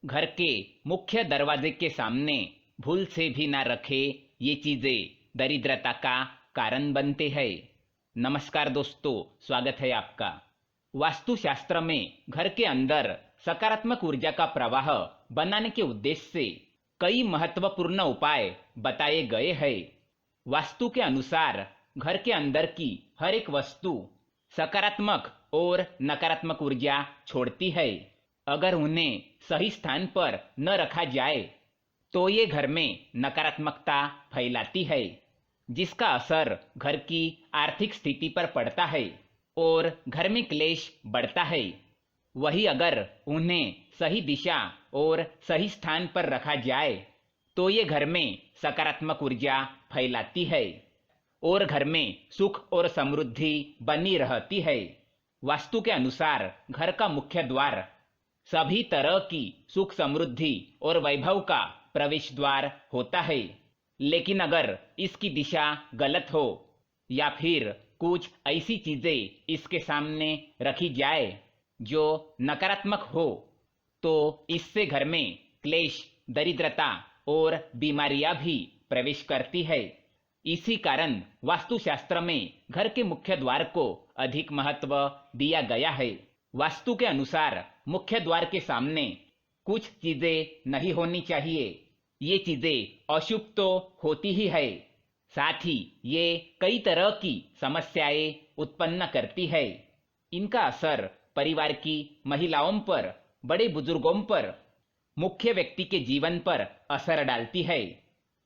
घर के मुख्य दरवाजे के सामने भूल से भी ना रखे ये चीजें दरिद्रता का कारण बनते हैं। नमस्कार दोस्तों, स्वागत है आपका। वास्तुशास्त्र में घर के अंदर सकारात्मक ऊर्जा का प्रवाह बनाने के उद्देश्य से कई महत्वपूर्ण उपाय बताए गए हैं। वास्तु के अनुसार घर के अंदर की हर एक वस्तु सकारात्मक और नकारात्मक ऊर्जा छोड़ती है। अगर उन्हें सही स्थान पर न रखा जाए तो ये घर में नकारात्मकता फैलाती है, जिसका असर घर की आर्थिक स्थिति पर पड़ता है और घर में क्लेश बढ़ता है। वही अगर उन्हें सही दिशा और सही स्थान पर रखा जाए तो ये घर में सकारात्मक ऊर्जा फैलाती है और घर में सुख और समृद्धि बनी रहती है। वास्तु के अनुसार घर का मुख्य द्वार सभी तरह की सुख समृद्धि और वैभव का प्रवेश द्वार होता है, लेकिन अगर इसकी दिशा गलत हो या फिर कुछ ऐसी चीजें इसके सामने रखी जाए जो नकारात्मक हो तो इससे घर में क्लेश, दरिद्रता और बीमारियां भी प्रवेश करती है। इसी कारण वास्तुशास्त्र में घर के मुख्य द्वार को अधिक महत्व दिया गया है। वास्तु के अनुसार मुख्य द्वार के सामने कुछ चीजें नहीं होनी चाहिए। ये चीजें अशुभ तो होती ही है, साथ ही ये कई तरह की समस्याएं उत्पन्न करती है। इनका असर परिवार की महिलाओं पर, बड़े बुजुर्गों पर, मुख्य व्यक्ति के जीवन पर असर डालती है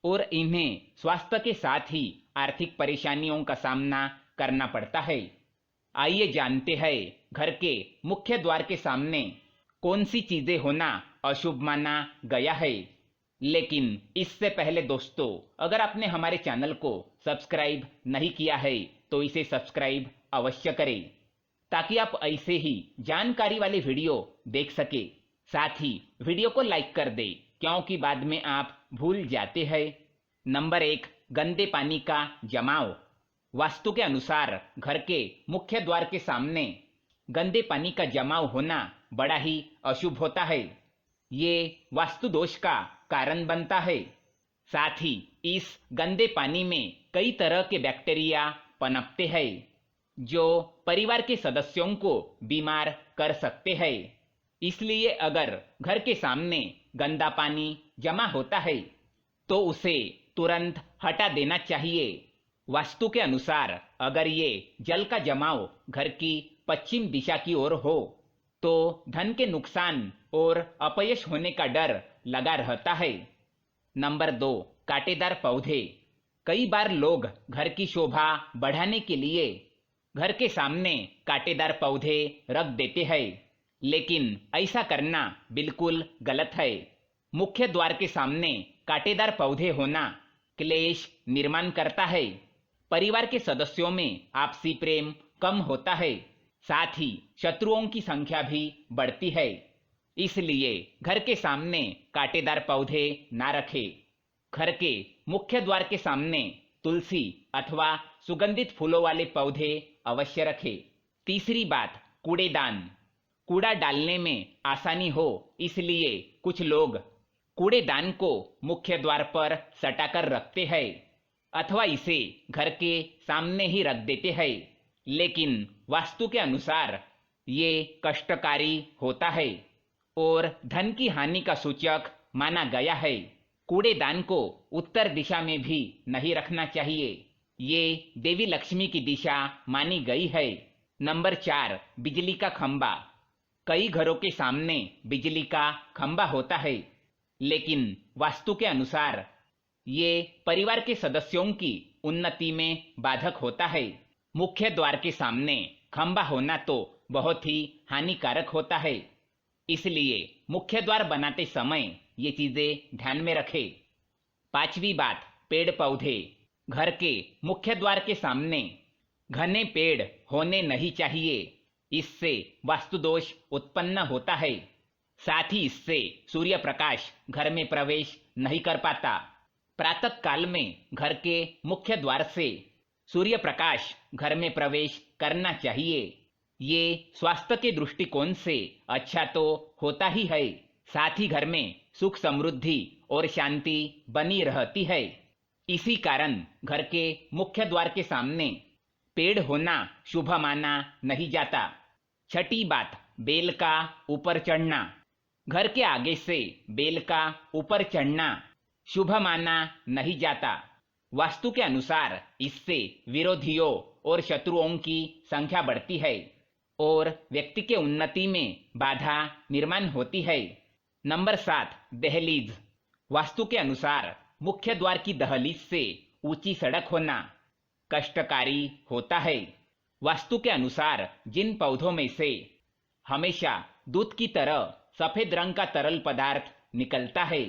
और इन्हें स्वास्थ्य के साथ ही आर्थिक परेशानियों का सामना करना पड़ता है। आइए जानते हैं घर के मुख्य द्वार के सामने कौन सी चीजें होना अशुभ माना गया है। लेकिन इससे पहले दोस्तों, अगर आपने हमारे चैनल को सब्सक्राइब नहीं किया है तो इसे सब्सक्राइब अवश्य करें, ताकि आप ऐसे ही जानकारी वाले वीडियो देख सके। साथ ही वीडियो को लाइक कर दे, क्योंकि बाद में आप भूल जाते हैं। नंबर 1, गंदे पानी का जमाव। वास्तु के अनुसार घर के मुख्य द्वार के सामने गंदे पानी का जमाव होना बड़ा ही अशुभ होता है। ये वास्तु दोष का कारण बनता है। साथ ही इस गंदे पानी में कई तरह के बैक्टीरिया पनपते हैं जो परिवार के सदस्यों को बीमार कर सकते हैं। इसलिए अगर घर के सामने गंदा पानी जमा होता है तो उसे तुरंत हटा देना चाहिए। वास्तु के अनुसार अगर ये जल का जमाव घर की पश्चिम दिशा की ओर हो तो धन के नुकसान और अपयश होने का डर लगा रहता है। नंबर 2, कांटेदार पौधे। कई बार लोग घर की शोभा बढ़ाने के लिए घर के सामने कांटेदार पौधे रख देते हैं, लेकिन ऐसा करना बिल्कुल गलत है। मुख्य द्वार के सामने कांटेदार पौधे होना क्लेश निर्माण करता है। परिवार के सदस्यों में आपसी प्रेम कम होता है, साथ ही शत्रुओं की संख्या भी बढ़ती है। इसलिए घर के सामने कांटेदार पौधे ना रखें। घर के मुख्य द्वार के सामने तुलसी अथवा सुगंधित फूलों वाले पौधे अवश्य रखें। तीसरी बात, कूड़ेदान। कूड़ा डालने में आसानी हो इसलिए कुछ लोग कूड़ेदान को मुख्य द्वार पर सटाकर रखते हैं अथवा इसे घर के सामने ही रख देते हैं, लेकिन वास्तु के अनुसार ये कष्टकारी होता है और धन की हानि का सूचक माना गया है। कूड़ेदान को उत्तर दिशा में भी नहीं रखना चाहिए। ये देवी लक्ष्मी की दिशा मानी गई है। नंबर 4, बिजली का खंबा। कई घरों के सामने बिजली का खंबा होता है, लेकिन वास्तु के अनुसार ये परिवार के सदस्यों की उन्नति में बाधक होता है। मुख्य द्वार के सामने खंबा होना तो बहुत ही हानिकारक होता है, इसलिए मुख्य द्वार बनाते समय ये चीजें ध्यान में रखें। पांचवी बात, पेड़ पौधे। घर के मुख्य द्वार के सामने घने पेड़ होने नहीं चाहिए। इससे वास्तु दोष उत्पन्न होता है। साथ ही इससे सूर्य प्रकाश घर में प्रवेश नहीं कर पाता। प्रातः काल में घर के मुख्य द्वार से सूर्य प्रकाश घर में प्रवेश करना चाहिए। ये स्वास्थ्य के दृष्टिकोण से अच्छा तो होता ही है, साथ ही घर में सुख समृद्धि और शांति बनी रहती है। इसी कारण घर के मुख्य द्वार के सामने पेड़ होना शुभ माना नहीं जाता। छठी बात, बेल का ऊपर चढ़ना। घर के आगे से बेल का ऊपर चढ़ना शुभ माना नहीं जाता। वास्तु के अनुसार इससे विरोधियों और शत्रुओं की संख्या बढ़ती है और व्यक्ति के उन्नति में बाधा निर्माण होती है। नंबर 7, दहलीज। वास्तु के अनुसार मुख्य द्वार की दहलीज से ऊंची सड़क होना कष्टकारी होता है। वास्तु के अनुसार जिन पौधों में से हमेशा दूध की तरह सफेद रंग का तरल पदार्थ निकलता है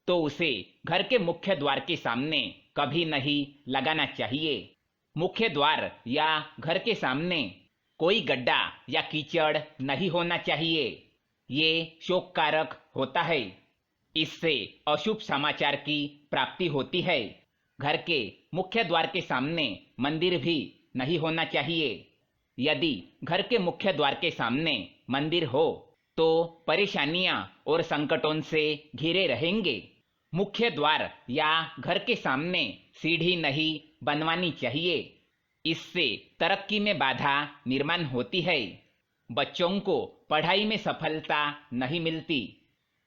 तो उसे घर के मुख्य द्वार के सामने कभी नहीं लगाना चाहिए। मुख्य द्वार या घर के सामने कोई गड्ढा या कीचड़ नहीं होना चाहिए। ये शोककारक होता है। इससे अशुभ समाचार की प्राप्ति होती है। घर के मुख्य द्वार के सामने मंदिर भी नहीं होना चाहिए। यदि घर के मुख्य द्वार के सामने मंदिर हो तो परेशानियां और संकटों से घिरे रहेंगे। मुख्य द्वार या घर के सामने सीढ़ी नहीं बनवानी चाहिए। इससे तरक्की में बाधा निर्माण होती है। बच्चों को पढ़ाई में सफलता नहीं मिलती।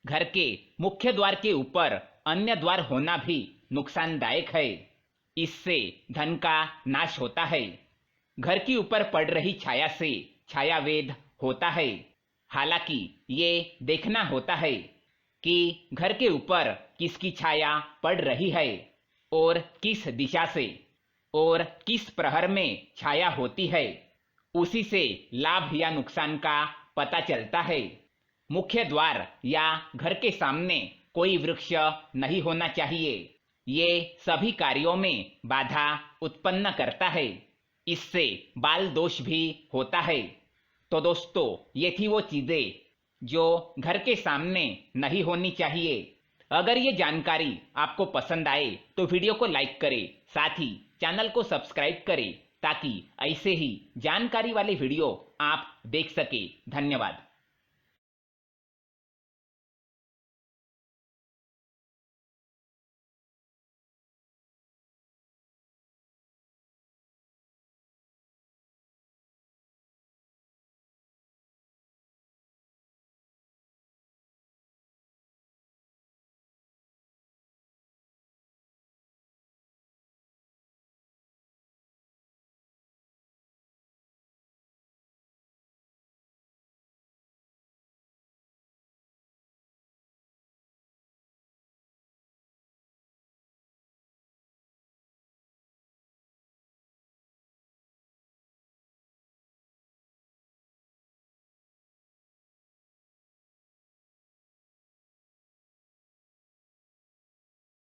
घर के मुख्य द्वार के ऊपर अन्य द्वार होना भी नुकसानदायक है। इससे धन का नाश होता है। घर के ऊपर पड़ रही छाया से छायावेद होता है। हालांकि ये देखना होता है कि घर के ऊपर किसकी छाया पड़ रही है और किस दिशा से और किस प्रहर में छाया होती है। उसी से लाभ या नुकसान का पता चलता है। मुख्य द्वार या घर के सामने कोई वृक्ष नहीं होना चाहिए। ये सभी कार्यों में बाधा उत्पन्न करता है। इससे बाल दोष भी होता है। तो दोस्तों, ये थी वो चीजें जो घर के सामने नहीं होनी चाहिए। अगर ये जानकारी आपको पसंद आए तो वीडियो को लाइक करें, साथ ही चैनल को सब्सक्राइब करें ताकि ऐसे ही जानकारी वाले वीडियो आप देख सके। धन्यवाद।